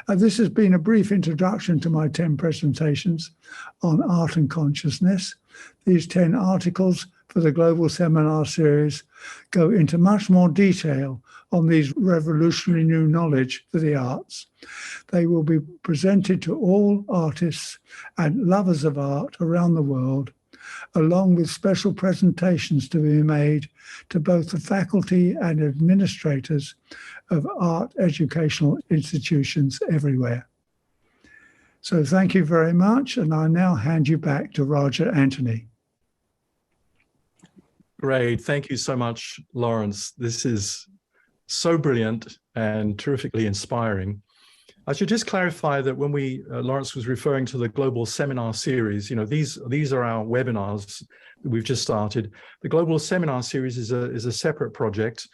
This has been a brief introduction to my 10 presentations on art and consciousness. These 10 articles for the Global Seminar Series go into much more detail on these revolutionary new knowledge for the arts. They will be presented to all artists and lovers of art around the world, along with special presentations to be made to both the faculty and administrators of art educational institutions everywhere. So thank you very much, and I now hand you back to Roger Anthony. Great, thank you so much, Lawrence. This is so brilliant and terrifically inspiring. I should just clarify that when Lawrence was referring to the Global Seminar Series, these are our webinars that we've just started. The Global Seminar Series is a separate project.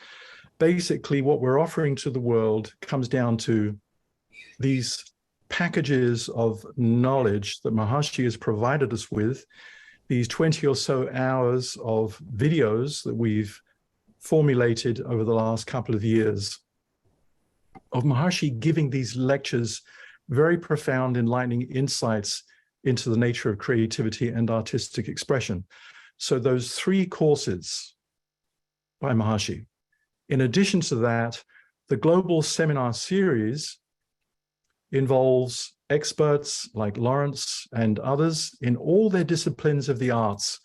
Basically, what we're offering to the world comes down to these packages of knowledge that Maharishi has provided us with, these 20 or so hours of videos that we've formulated over the last couple of years of Maharishi giving these lectures, very profound, enlightening insights into the nature of creativity and artistic expression. So those 3 courses by Maharishi. In addition to that, the Global Seminar Series involves experts like Lawrence and others in all their disciplines of the arts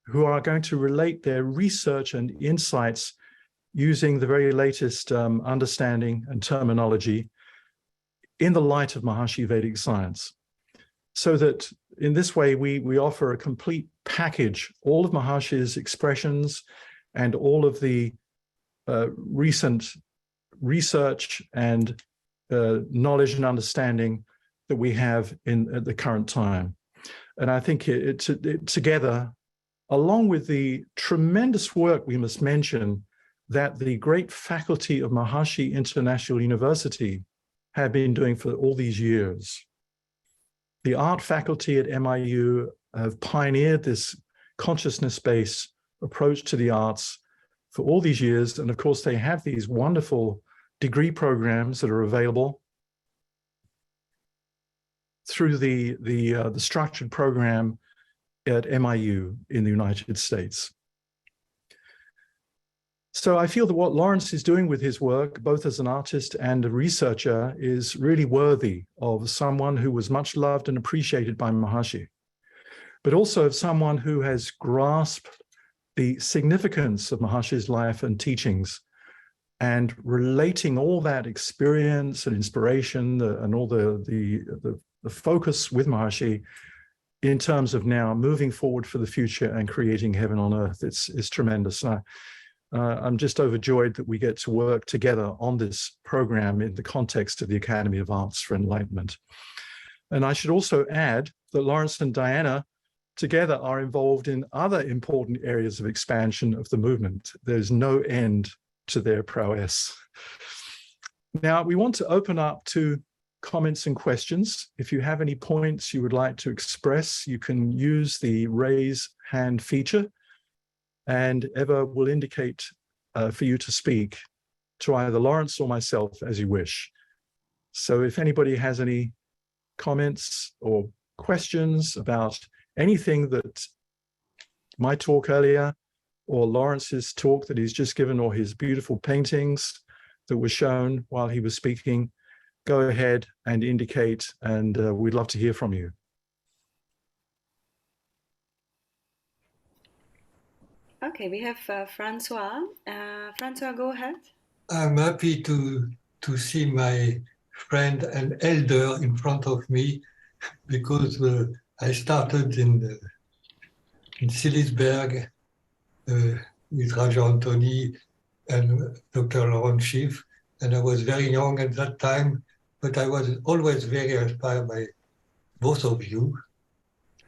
who are going to relate their research and insights using the very latest understanding and terminology in the light of Maharishi Vedic science. So that in this way, we offer a complete package, all of Maharishi's expressions and all of the recent research and knowledge and understanding that we have at the current time. And I think it together, along with the tremendous work we must mention that the great faculty of Maharishi International University have been doing for all these years. The art faculty at MIU have pioneered this consciousness-based approach to the arts for all these years. And of course, they have these wonderful degree programs that are available through the structured program at MIU in the United States. So I feel that what Lawrence is doing with his work, both as an artist and a researcher, is really worthy of someone who was much loved and appreciated by Maharishi, but also of someone who has grasped the significance of Maharishi's life and teachings and relating all that experience and inspiration and all the focus with Maharishi in terms of now moving forward for the future and creating heaven on earth. It's tremendous. I'm just overjoyed that we get to work together on this program in the context of the Academy of Arts for Enlightenment. And I should also add that Lawrence and Diana together are involved in other important areas of expansion of the movement. There's no end to their prowess. Now, we want to open up to comments and questions. If you have any points you would like to express, you can use the raise hand feature, and Eva will indicate for you to speak to either Lawrence or myself as you wish. So if anybody has any comments or questions about anything that my talk earlier or Lawrence's talk that he's just given or his beautiful paintings that were shown while he was speaking, go ahead and indicate, and we'd love to hear from you. Okay, we have Francois. Francois, go ahead. I'm happy to see my friend and elder in front of me, because I started in Silisberg with Raja Anthony and Dr. Laurent Schiff, and I was very young at that time, but I was always very inspired by both of you.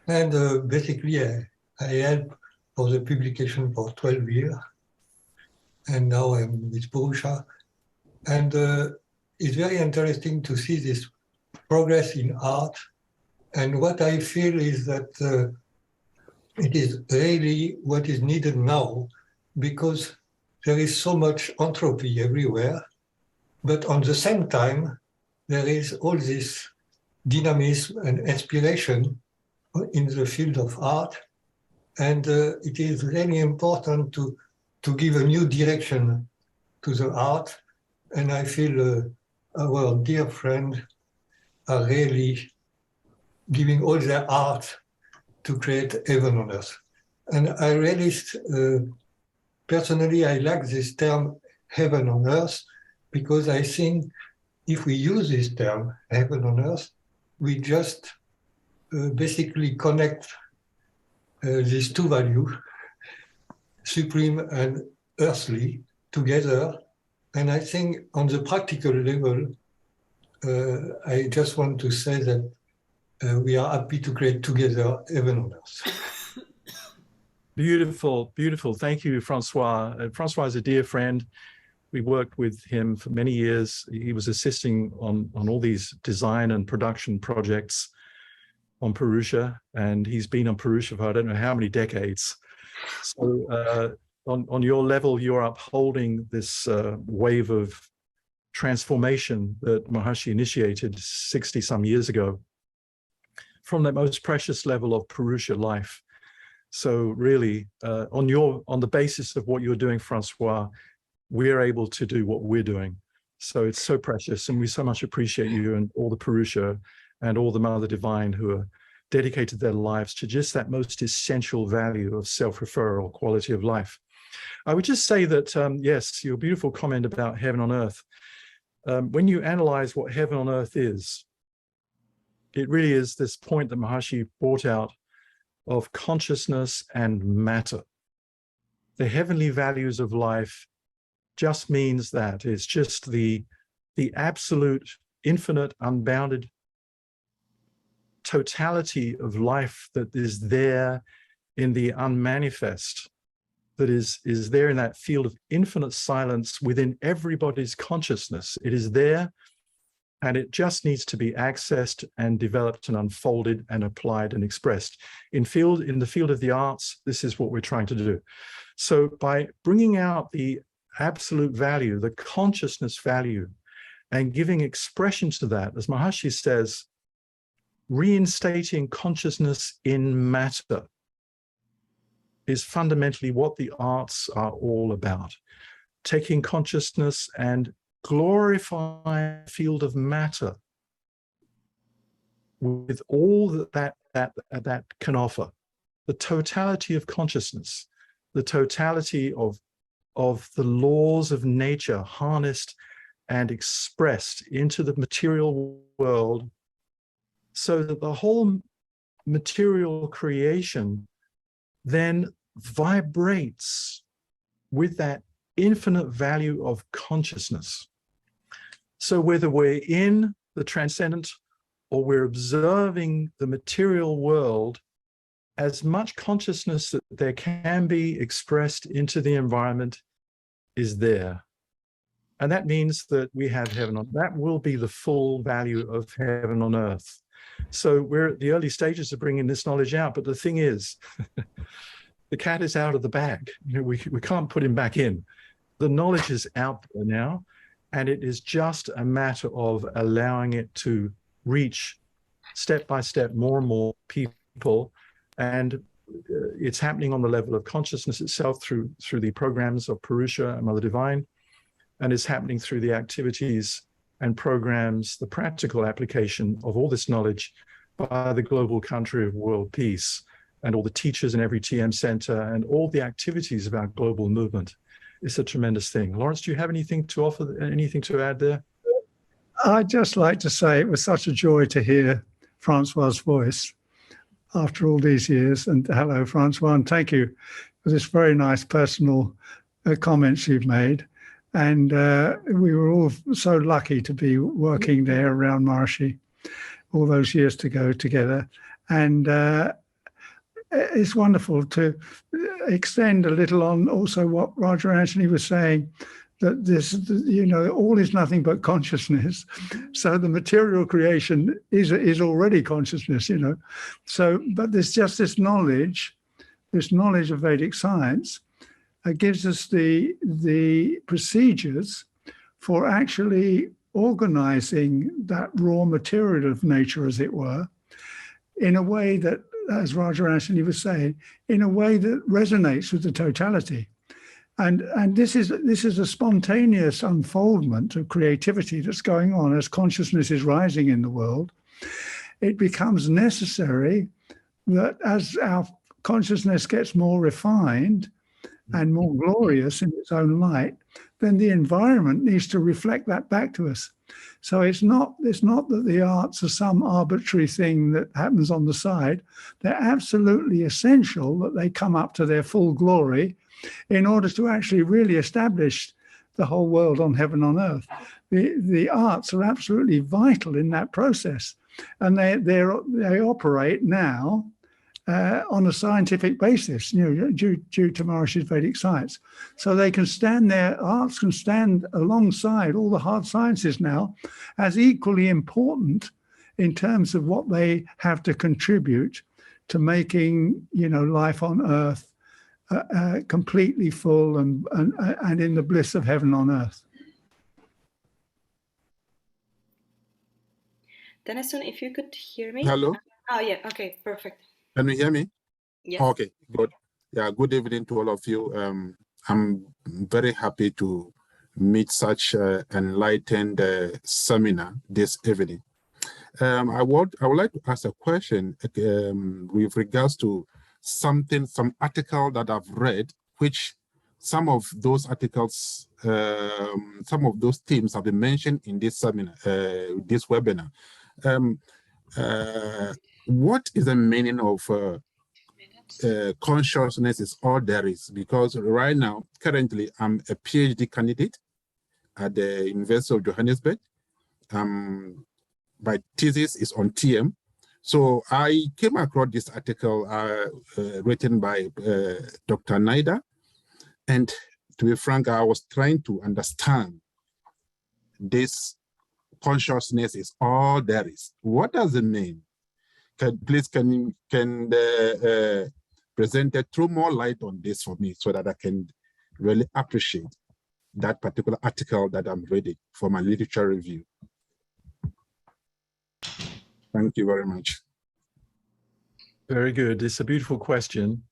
And basically, I helped for the publication for 12 years, and now I'm with Purusha. And it's very interesting to see this progress in art. And what I feel is that it is really what is needed now, because there is so much entropy everywhere. But on the same time, there is all this dynamism and inspiration in the field of art. And it is really important to give a new direction to the art. And I feel our dear friends are really giving all their art to create heaven on earth. And I really, personally, I like this term heaven on earth, because I think if we use this term heaven on earth, we just basically connect these two values, supreme and earthly, together. And I think on the practical level, I just want to say that we are happy to create together heaven on earth. Beautiful, beautiful. Thank you, Francois. Francois is a dear friend. We worked with him for many years. He was assisting on all these design and production projects on Purusha, and he's been on Purusha for I don't know how many decades. So on your level, you're upholding this wave of transformation that Maharishi initiated 60 some years ago from that most precious level of Purusha life. So really, on the basis of what you're doing, Francois, we're able to do what we're doing. So it's so precious, and we so much appreciate you and all the Purusha and all the Mother Divine who are dedicated their lives to just that most essential value of self-referral, quality of life. I would just say that, yes, your beautiful comment about heaven on earth, when you analyze what heaven on earth is, it really is this point that Maharishi brought out of consciousness and matter. The heavenly values of life just means that it's just the absolute, infinite, unbounded totality of life that is there in the unmanifest, that is there in that field of infinite silence within everybody's consciousness. It is there, and it just needs to be accessed and developed and unfolded and applied and expressed. In the field of the arts, this is what we're trying to do. So by bringing out the absolute value, the consciousness value, and giving expression to that, as Maharishi says, reinstating consciousness in matter is fundamentally what the arts are all about. Taking consciousness and glorifying the field of matter with all that can offer, the totality of consciousness, the totality of the laws of nature harnessed and expressed into the material world, so that the whole material creation then vibrates with that infinite value of consciousness. So whether we're in the transcendent or we're observing the material world, as much consciousness that there can be expressed into the environment is there. And that means that we have heaven on, that will be the full value of heaven on earth. So we're at the early stages of bringing this knowledge out, but the thing is, the cat is out of the bag. You know, we can't put him back in. The knowledge is out there now, and it is just a matter of allowing it to reach step by step more and more people. And it's happening on the level of consciousness itself through the programs of Purusha and Mother Divine, and it's happening through the activities and programs, the practical application of all this knowledge by the global country of world peace and all the teachers in every TM center and all the activities of our global movement. It's a tremendous thing. Lawrence, do you have anything to offer, anything to add there? I'd just like to say it was such a joy to hear Francois's voice after all these years. And hello, Francois, and thank you for this very nice personal comments you've made. And we were all so lucky to be working there around Maharishi all those years to go together. And it's wonderful to extend a little on also what Roger Anthony was saying, that this, you know, all is nothing but consciousness. So the material creation is already consciousness, you know. So, but there's just this knowledge of Vedic science gives us the procedures for actually organizing that raw material of nature, as it were, in a way that, as Roger Anthony was saying, in a way that resonates with the totality. And this is a spontaneous unfoldment of creativity that's going on as consciousness is rising in the world. It becomes necessary that as our consciousness gets more refined and more glorious in its own light, then the environment needs to reflect that back to us. So it's not that the arts are some arbitrary thing that happens on the side. They're absolutely essential that they come up to their full glory in order to actually really establish the whole world on heaven on earth. The arts are absolutely vital in that process, and they operate now on a scientific basis, due to Maharishi's Vedic science. So they can stand there, arts can stand alongside all the hard sciences now as equally important in terms of what they have to contribute to making, life on earth completely full and in the bliss of heaven on earth. Denison, if you could hear me. Hello? Oh, yeah. Okay, perfect. Can you hear me? Yes. Okay, good. Yeah, good evening to all of you. I'm very happy to meet such enlightened seminar this evening. I would like to ask a question with regards to some article that I've read, which some of those articles, some of those themes have been mentioned in this seminar, this webinar. What is the meaning of consciousness is all there is? Because right now, currently, I'm a PhD candidate at the University of Johannesburg. My thesis is on TM. So I came across this article written by Dr. Naida. And to be frank, I was trying to understand this consciousness is all there is. What does it mean? Can the presenter throw more light on this for me so that I can really appreciate that particular article that I'm reading for my literature review? Thank you very much. Very good. It's a beautiful question.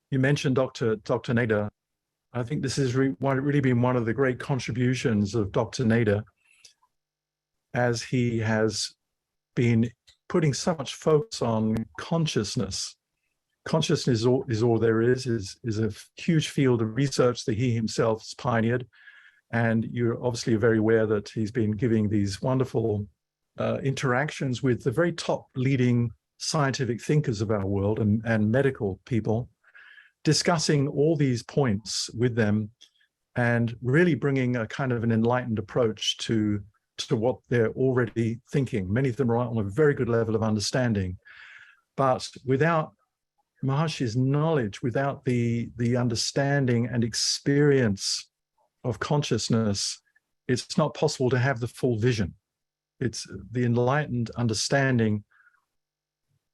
You mentioned Dr. Naida. I think this has really been one of the great contributions of Dr. Naida, as he has been putting so much focus on consciousness. Consciousness is all there is a huge field of research that he himself has pioneered. And you're obviously very aware that he's been giving these wonderful interactions with the very top leading scientific thinkers of our world and medical people, discussing all these points with them and really bringing a kind of an enlightened approach to what they're already thinking. Many of them are on a very good level of understanding, but without Maharishi's knowledge, without the understanding and experience of consciousness, it's not possible to have the full vision. It's the enlightened understanding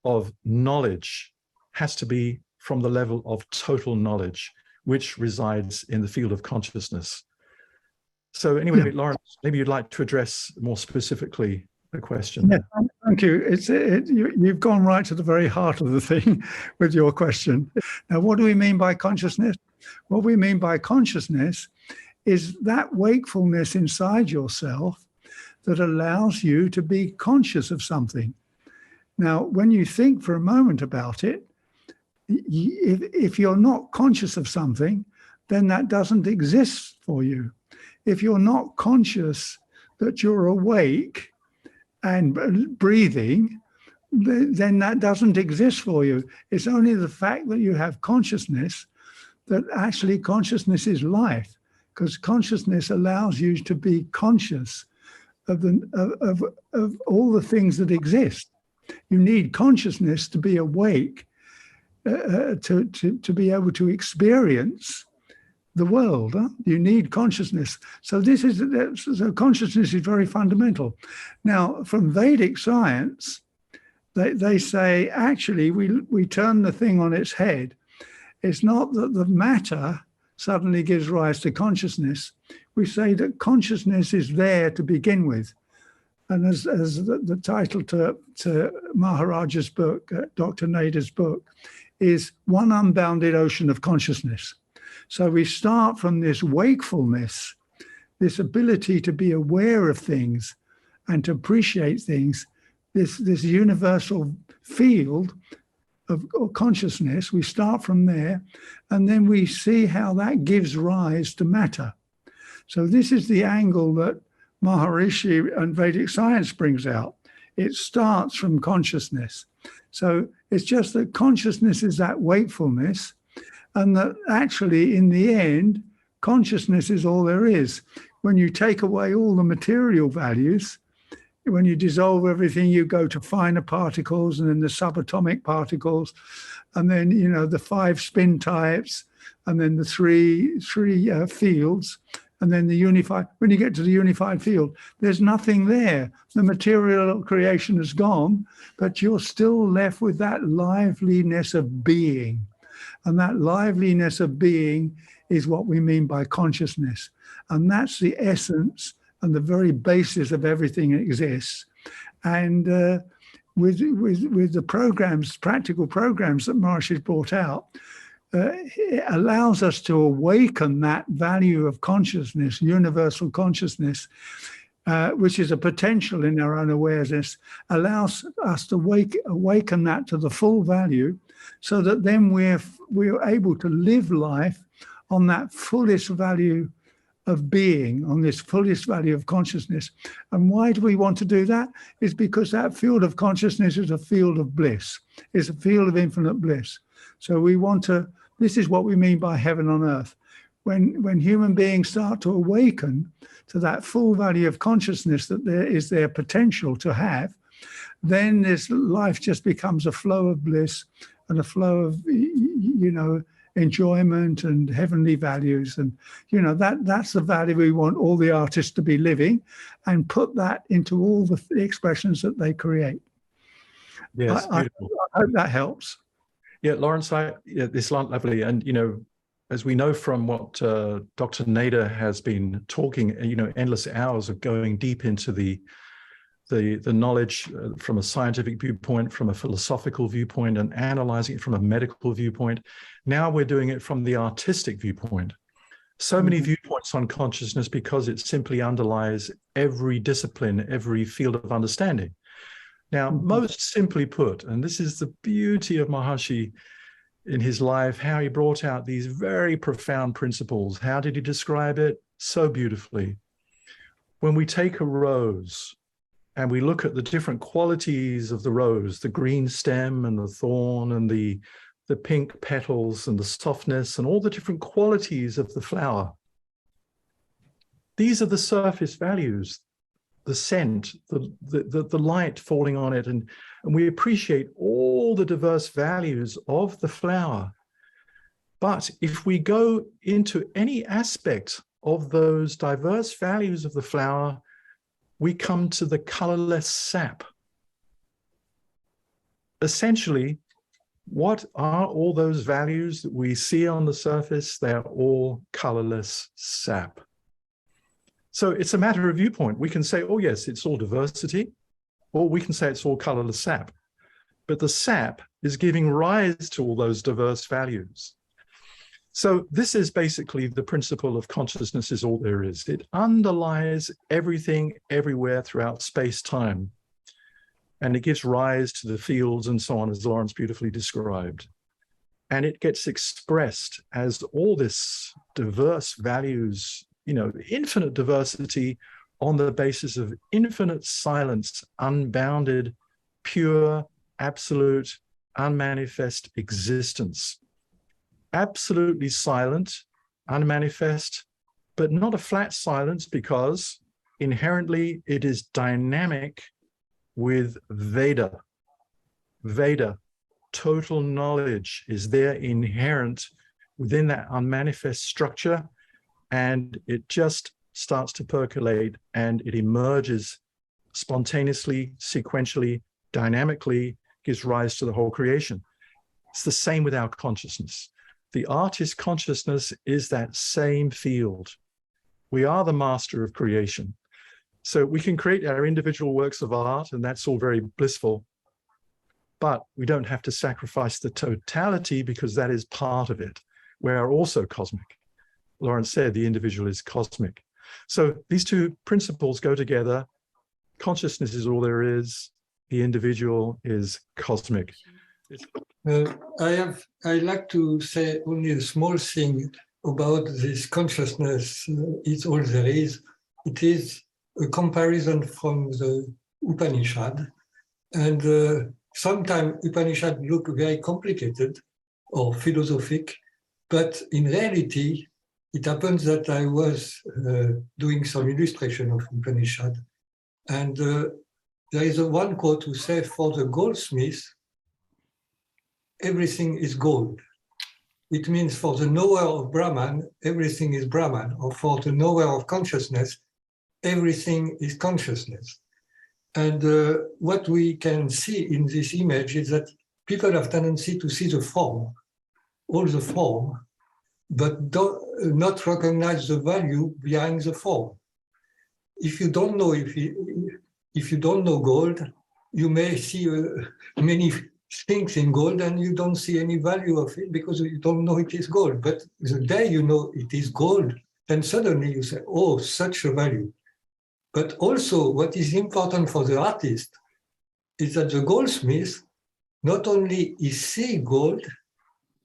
of knowledge has to be from the level of total knowledge, which resides in the field of consciousness. So anyway, yeah. Lawrence, maybe you'd like to address more specifically the question. Yeah, thank you. You've gone right to the very heart of the thing with your question. Now, what do we mean by consciousness? What we mean by consciousness is that wakefulness inside yourself that allows you to be conscious of something. Now, when you think for a moment about it, if you're not conscious of something, then that doesn't exist for you. If you're not conscious that you're awake and breathing, then that doesn't exist for you. It's only the fact that you have consciousness that actually consciousness is life, because consciousness allows you to be conscious of all the things that exist. You need consciousness to be awake, to be able to experience the world. You need consciousness. So consciousness is very fundamental. Now, from Vedic science, they say actually we turn the thing on its head. It's not that the matter suddenly gives rise to consciousness, we say that consciousness is there to begin with. And as the title to Maharaja's book, Dr. Nader's book, is One Unbounded Ocean of Consciousness. So we start from this wakefulness, this ability to be aware of things and to appreciate things, this universal field of consciousness. We start from there, and then we see how that gives rise to matter. So this is the angle that Maharishi and Vedic science brings out. It starts from consciousness. So it's just that consciousness is that wakefulness, and that actually in the end, consciousness is all there is. When you take away all the material values, when you dissolve everything, you go to finer particles and then the subatomic particles, and then, you know, the 5 spin types, and then the three fields, and then the unified. When you get to the unified field, there's nothing there. The material creation is gone, but you're still left with that liveliness of being. And that liveliness of being is what we mean by consciousness. And that's the essence and the very basis of everything that exists. And with the programs, practical programs that Maharishi brought out, it allows us to awaken that value of consciousness, universal consciousness, which is a potential in our own awareness, allows us to awaken that to the full value, so that then we're able to live life on that fullest value of being, on this fullest value of consciousness. And why do we want to do that? It's because that field of consciousness is a field of bliss. It's a field of infinite bliss. So we want to, this is what we mean by heaven on earth. When human beings start to awaken to that full value of consciousness that there is their potential to have, then this life just becomes a flow of bliss and a flow of, you know, enjoyment and heavenly values. And, you know, that's the value we want all the artists to be living, and put that into all the expressions that they create. Yes, I hope that helps. Yeah, Lawrence, it's lovely. And, you know, as we know from what Dr. Nader has been talking, you know, endless hours of going deep into the knowledge from a scientific viewpoint, from a philosophical viewpoint, and analyzing it from a medical viewpoint. Now we're doing it from the artistic viewpoint. So many viewpoints on consciousness, because it simply underlies every discipline, every field of understanding. Now, most simply put, and this is the beauty of Maharishi in his life, how he brought out these very profound principles. How did he describe it? So beautifully. When we take a rose and we look at the different qualities of the rose, the green stem and the thorn and the pink petals and the softness and all the different qualities of the flower, these are the surface values, the scent, the light falling on it, and we appreciate all the diverse values of the flower. But if we go into any aspect of those diverse values of the flower, we come to the colorless sap. Essentially, what are all those values that we see on the surface? They are all colorless sap. So it's a matter of viewpoint. We can say, oh yes, it's all diversity, or we can say it's all colorless sap. But the sap is giving rise to all those diverse values. So this is basically the principle of consciousness is all there is. It underlies everything everywhere throughout space-time. And it gives rise to the fields and so on, as Lawrence beautifully described. And it gets expressed as all this diverse values, you know, infinite diversity on the basis of infinite silence, unbounded, pure, absolute, unmanifest existence. Absolutely silent, unmanifest, but not a flat silence, because inherently it is dynamic with Veda. Veda, total knowledge, is there inherent within that unmanifest structure, and it just starts to percolate and it emerges spontaneously, sequentially, dynamically, gives rise to the whole creation. It's the same with our consciousness. the artist consciousness is that same field. We are the master of creation. So we can create our individual works of art, and that's all very blissful, but we don't have to sacrifice the totality because that is part of it. We are also cosmic. Lawrence said the individual is cosmic. So these two principles go together. Consciousness is all there is. The individual is cosmic. I like to say only a small thing about this consciousness is all there is. It is a comparison from the Upanishad. And sometimes Upanishad look very complicated or philosophic, but in reality, it happens that I was doing some illustration of Upanishad. And there is one quote who says, for the goldsmith, everything is gold. It means for the knower of Brahman, everything is Brahman, or for the knower of consciousness, everything is consciousness. And what we can see in this image is that people have tendency to see the form, all the form, but not recognize the value behind the form. If you don't know, if you don't know gold, you may see many things in gold and you don't see any value of it because you don't know it is gold. But the day you know it is gold, then suddenly you say, oh, such a value. But also what is important for the artist is that the goldsmith, not only he see gold,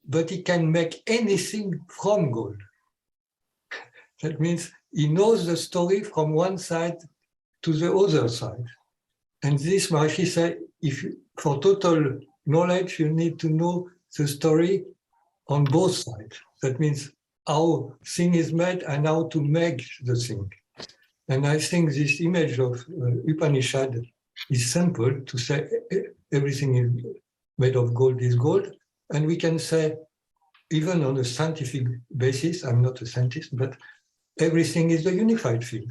but he can make anything from gold. That means he knows the story from one side to the other side. And this Maharishi said, for total knowledge, you need to know the story on both sides. That means how thing is made and how to make the thing. And I think this image of Upanishad is simple to say everything is made of gold is gold. And we can say, even on a scientific basis, I'm not a scientist, but everything is the unified field.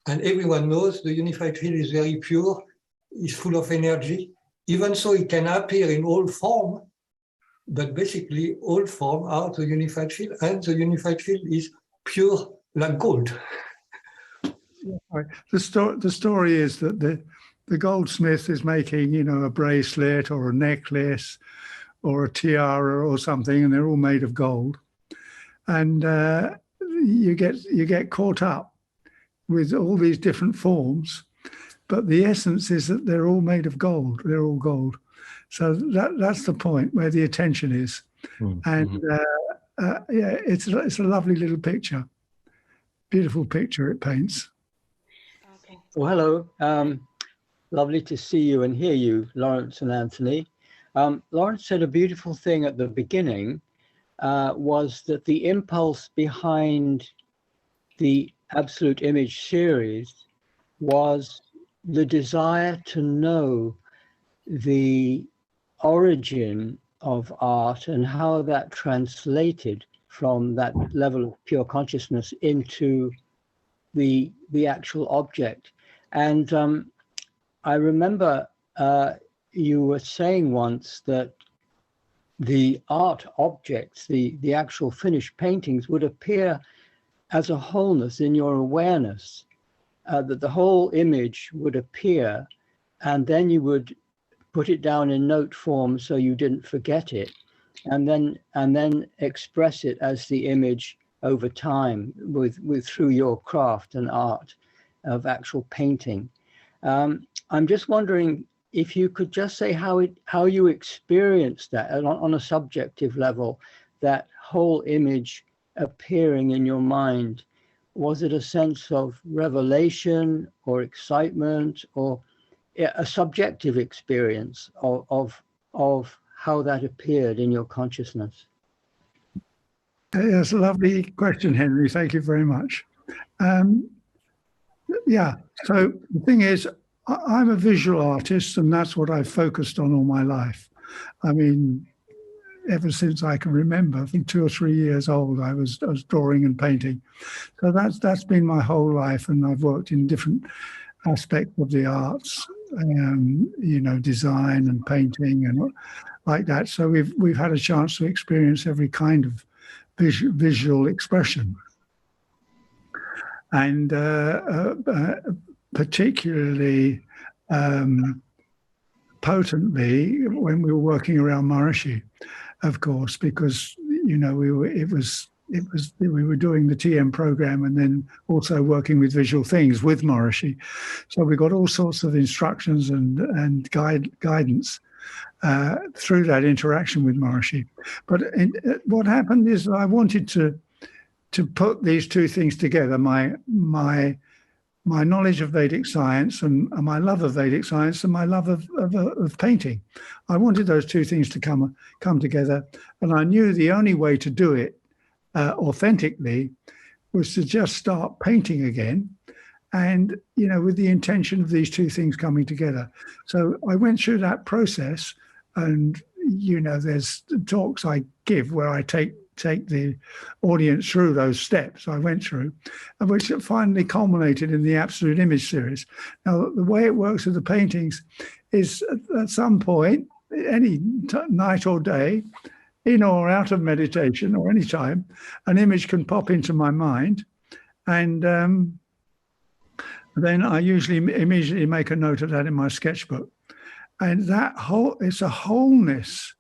And everyone knows the unified field is very pure, is full of energy. Even so, it can appear in all form, but basically all form are the unified field, and the unified field is pure like gold. Right. The story is that the goldsmith is making, a bracelet or a necklace or a tiara or something, and they're all made of gold. And you get caught up with all these different forms, but the essence is that they're all made of gold. They're all gold. So that's the point where the attention is. Mm-hmm. And yeah, it's a lovely little picture. Beautiful picture it paints. Okay. Well, hello. Lovely to see you and hear you, Lawrence and Anthony. Lawrence said a beautiful thing at the beginning, was that the impulse behind the Absolute Image series was the desire to know the origin of art and how that translated from that level of pure consciousness into the actual object. And I remember you were saying once that the art objects, the actual finished paintings, would appear as a wholeness in your awareness, that the whole image would appear, and then you would put it down in note form so you didn't forget it, and then express it as the image over time with through your craft and art of actual painting. I'm just wondering if you could just say how you experienced that on a subjective level, that whole image appearing in your mind. Was it a sense of revelation or excitement, or a subjective experience of how that appeared in your consciousness? That's a lovely question, Henry. Thank you very much. Yeah, so the thing is, I'm a visual artist, and that's what I've focused on all my life. I mean, ever since I can remember, from 2 or 3 years old, I was drawing and painting. So that's been my whole life, and I've worked in different aspects of the arts, design and painting and like that. So we've had a chance to experience every kind of visual expression. And particularly potently when we were working around Maharishi, of course, because we were doing the TM program and then also working with visual things with Maharishi. So we got all sorts of instructions and guidance through that interaction with Maharishi. But what happened is I wanted to put these two things together, my knowledge of Vedic science and my love of Vedic science and my love of painting. I wanted those two things to come together, and I knew the only way to do it authentically was to just start painting again, and with the intention of these two things coming together. So I went through that process, and there's talks I give where I take the audience through those steps I went through, and which finally culminated in the Absolute Image series. Now, the way it works with the paintings is at some point, any night or day, in or out of meditation or any time, an image can pop into my mind, and then I usually immediately make a note of that in my sketchbook. And it's a wholeness.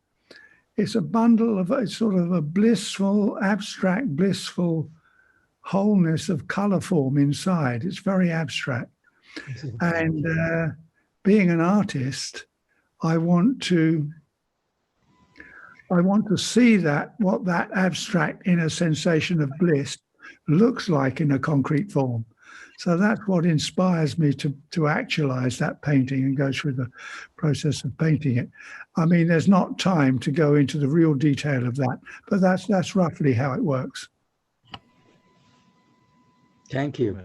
It's a bundle of, it's sort of a blissful, abstract, blissful wholeness of color form inside. It's very abstract. And being an artist, I want to see what that abstract inner sensation of bliss looks like in a concrete form. So that's what inspires me to actualize that painting and go through the process of painting it. I mean, there's not time to go into the real detail of that, but that's roughly how it works. Thank you.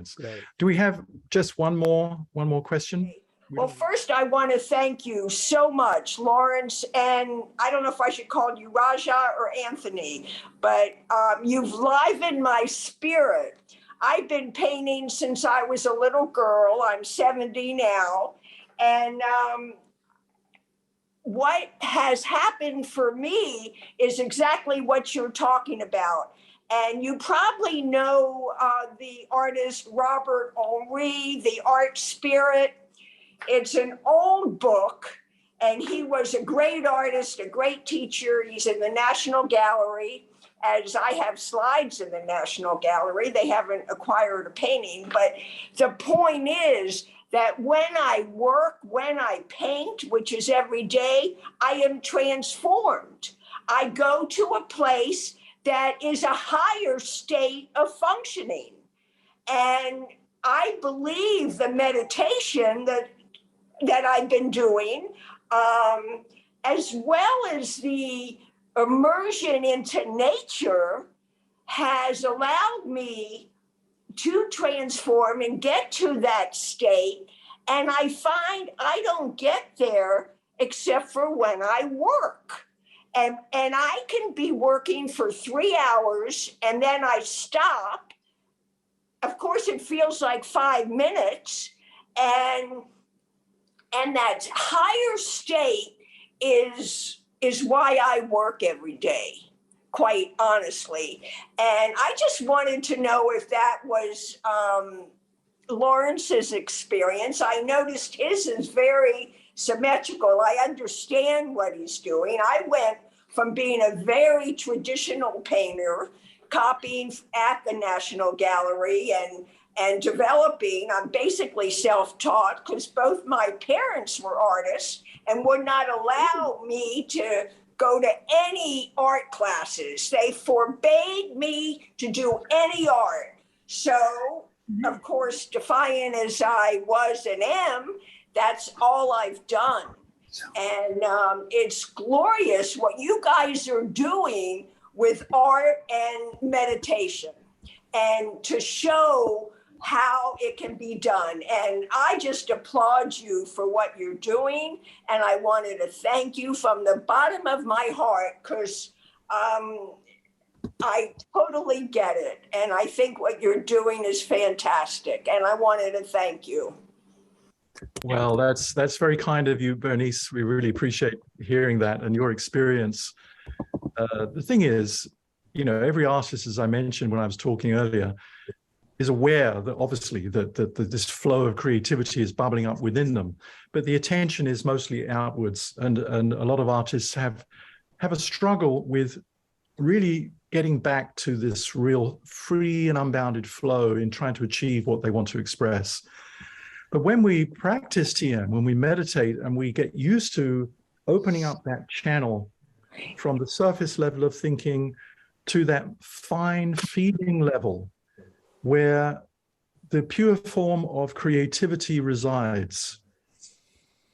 Do we have just one more question? Well, first, I want to thank you so much, Lawrence, and I don't know if I should call you Raja or Anthony, but you've livened my spirit. I've been painting since I was a little girl. I'm 70 now. And what has happened for me is exactly what you're talking about. And you probably know the artist Robert Henri, The Art Spirit. It's an old book, and he was a great artist, a great teacher. He's in the National Gallery, as I have slides in the National Gallery. They haven't acquired a painting, but the point is that when I work, when I paint, which is every day, I am transformed. I go to a place that is a higher state of functioning. And I believe the meditation that I've been doing, as well as the immersion into nature, has allowed me to transform and get to that state. And I find I don't get there except for when I work. And I can be working for 3 hours and then I stop. Of course, it feels like 5 minutes. And that higher state is why I work every day, quite honestly. And I just wanted to know if that was Lawrence's experience. I noticed his is very symmetrical. I understand what he's doing. I went from being a very traditional painter, copying at the National Gallery and developing. I'm basically self-taught because both my parents were artists and would not allow me to go to any art classes. They forbade me to do any art. So, of course, defiant as I was and am, that's all I've done. And it's glorious what you guys are doing with art and meditation, and to show how it can be done. And I just applaud you for what you're doing. And I wanted to thank you from the bottom of my heart, because I totally get it. And I think what you're doing is fantastic. And I wanted to thank you. Well, that's very kind of you, Bernice. We really appreciate hearing that and your experience. The thing is, you know, every artist, as I mentioned when I was talking earlier, is aware that obviously that this flow of creativity is bubbling up within them, but the attention is mostly outwards, and a lot of artists have a struggle with really getting back to this real free and unbounded flow in trying to achieve what they want to express. But when we practice TM, when we meditate and we get used to opening up that channel from the surface level of thinking to that fine feeling level where the pure form of creativity resides,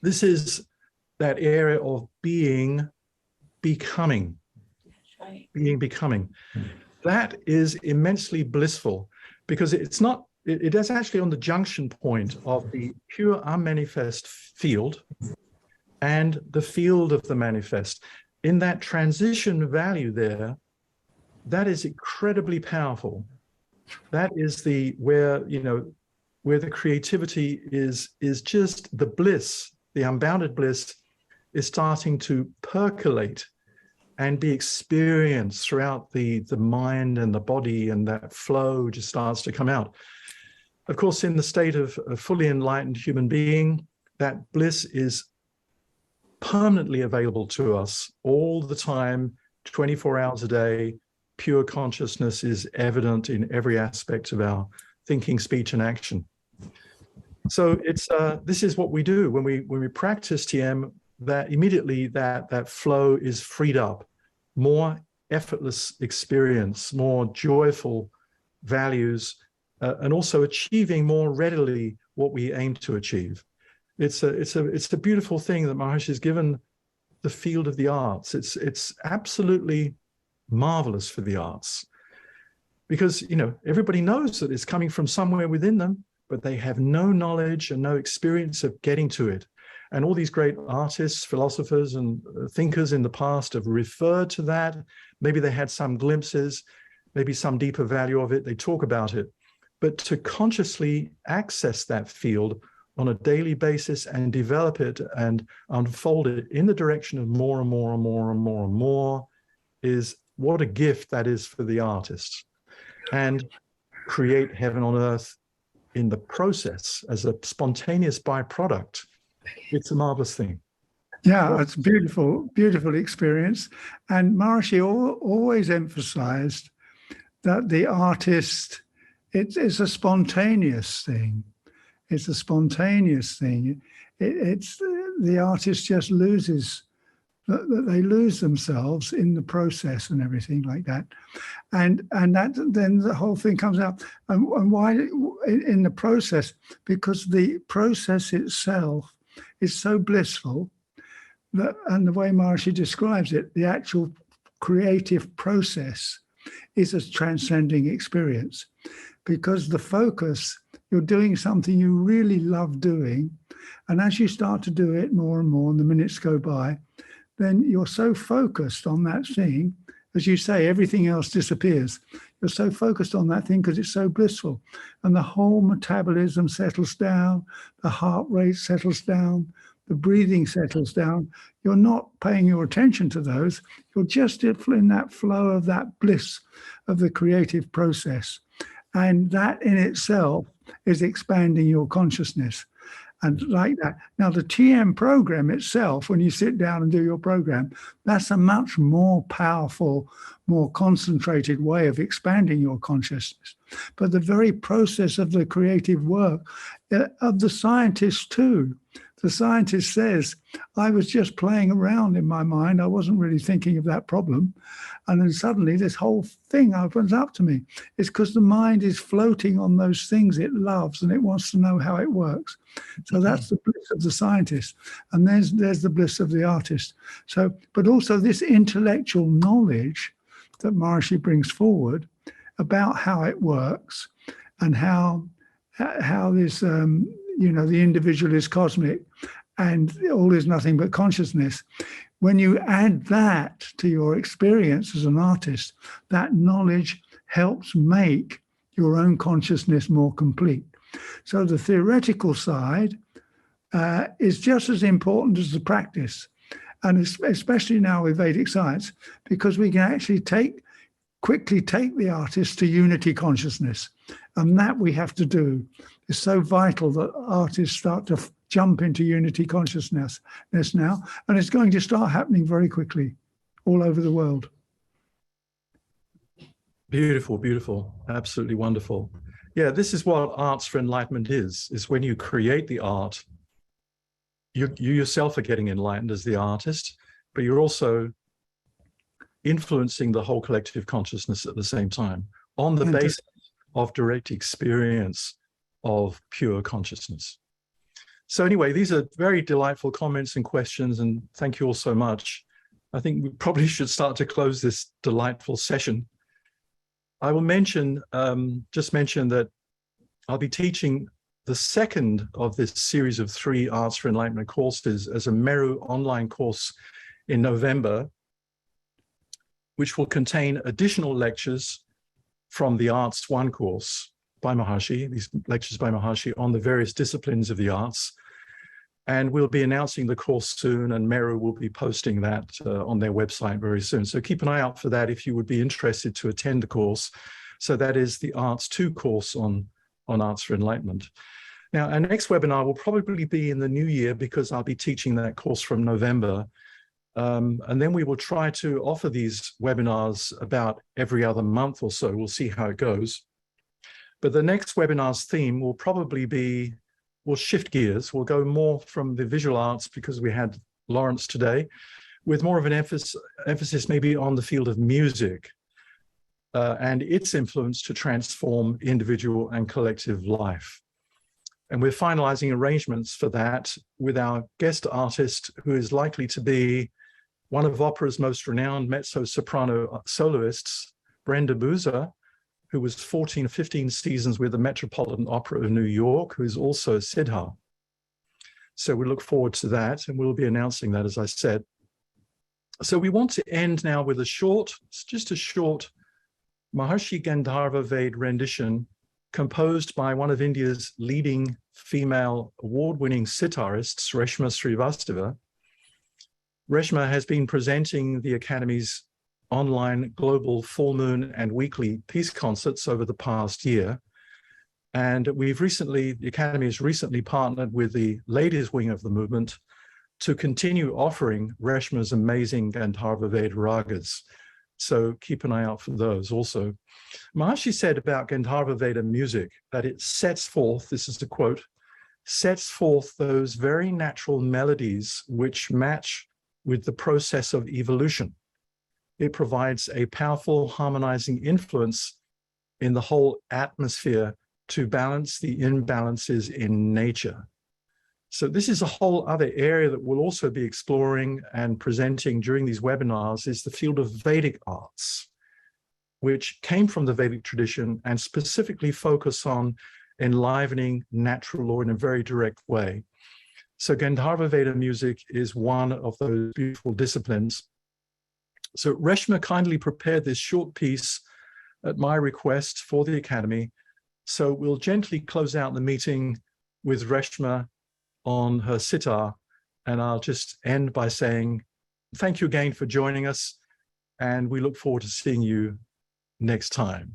this is that area of being, becoming. Becoming. That is immensely blissful because it's not, it is actually on the junction point of the pure unmanifest field and the field of the manifest. In that transition value there, that is incredibly powerful. That is where the creativity is just the bliss, the unbounded bliss is starting to percolate and be experienced throughout the mind and the body, and that flow just starts to come out. Of course, in the state of a fully enlightened human being, that bliss is permanently available to us all the time, 24 hours a day. Pure consciousness is evident in every aspect of our thinking, speech, and action. So it's this is what we do when we practice TM. That immediately that flow is freed up, more effortless experience, more joyful values, and also achieving more readily what we aim to achieve. It's a beautiful thing that Maharishi has given the field of the arts. It's absolutely marvelous for the arts, because everybody knows that it's coming from somewhere within them, but they have no knowledge and no experience of getting to it. And all these great artists, philosophers, and thinkers in the past have referred to that. Maybe they had some glimpses, maybe some deeper value of it. They talk about it. But to consciously access that field on a daily basis and develop it and unfold it in the direction of more and more and more and more and more is what a gift that is for the artist. And create heaven on earth in the process as a spontaneous byproduct. It's a marvelous thing. Yeah, it's a beautiful experience. And Maharishi always emphasized that the artist, it's a spontaneous thing. It's a spontaneous thing. It's the artist just loses, they lose themselves in the process and everything like that. And that then the whole thing comes out. And why in the process? Because the process itself is so blissful that, and the way Maharishi describes it, the actual creative process is a transcending experience, because the focus, you're doing something you really love doing, and as you start to do it more and more and the minutes go by, then you're so focused on that thing, as you say, everything else disappears. You're so focused on that thing because it's so blissful, and the whole metabolism settles down, the heart rate settles down, the breathing settles down. You're not paying your attention to those. You're just in that flow of that bliss of the creative process. And that in itself is expanding your consciousness. And like that. Now, the TM program itself, when you sit down and do your program, that's a much more powerful, more concentrated way of expanding your consciousness. But the very process of the creative work of the scientist too. The scientist says, I was just playing around in my mind. I wasn't really thinking of that problem. And then suddenly this whole thing opens up to me. It's because the mind is floating on those things it loves and it wants to know how it works. So that's the bliss of the scientist. And there's the bliss of the artist. So, but also this intellectual knowledge that Maharishi brings forward about how it works and how this, the individual is cosmic and all is nothing but consciousness. When you add that to your experience as an artist, that knowledge helps make your own consciousness more complete. So the theoretical side is just as important as the practice. And especially now with Vedic science, because we can actually quickly take the artist to unity consciousness. And that we have to do. It's so vital that artists start to jump into unity consciousness now. And it's going to start happening very quickly all over the world. Beautiful, beautiful. Absolutely wonderful. Yeah, this is what arts for enlightenment is when you create the art, you yourself are getting enlightened as the artist, but you're also influencing the whole collective consciousness at the same time on the basis of direct experience of pure consciousness. So anyway, these are very delightful comments and questions, and thank you all so much. I think we probably should start to close this delightful session. I will just mention that I'll be teaching the second of this series of 3 Arts for Enlightenment courses as a Meru online course in November, which will contain additional lectures from the Arts 1 course by Maharshi, these lectures by Maharshi on the various disciplines of the arts. And we'll be announcing the course soon, and Meru will be posting that on their website very soon. So keep an eye out for that if you would be interested to attend the course. So that is the Arts 2 course on Arts for Enlightenment. Now, our next webinar will probably be in the new year because I'll be teaching that course from November. And then we will try to offer these webinars about every other month or so. We'll see how it goes. But the next webinar's theme will probably be, we'll shift gears. We'll go more from the visual arts because we had Lawrence today, with more of an emphasis maybe on the field of music and its influence to transform individual and collective life. And we're finalizing arrangements for that with our guest artist, who is likely to be one of opera's most renowned mezzo-soprano soloists, Brenda Boozer, who was 14 or 15 seasons with the Metropolitan Opera of New York, who is also Siddha. So we look forward to that, and we'll be announcing that, as I said. So we want to end now with just a short Maharshi Gandharva Ved rendition composed by one of India's leading female award-winning sitarists, Reshma Srivastava. Reshma has been presenting the Academy's online global full moon and weekly peace concerts over the past year. And the Academy has recently partnered with the ladies wing of the movement to continue offering Reshma's amazing Gandharva Ved ragas. So keep an eye out for those also. Maharshi said about Gandharva Veda music that it sets forth, this is the quote, sets forth those very natural melodies which match with the process of evolution. It provides a powerful harmonizing influence in the whole atmosphere to balance the imbalances in nature. So this is a whole other area that we'll also be exploring and presenting during these webinars, is the field of Vedic arts, which came from the Vedic tradition and specifically focus on enlivening natural law in a very direct way. So Gandharva Veda music is one of those beautiful disciplines. So Reshma kindly prepared this short piece at my request for the Academy. So we'll gently close out the meeting with Reshma on her sitar, and I'll just end by saying thank you again for joining us, and we look forward to seeing you next time.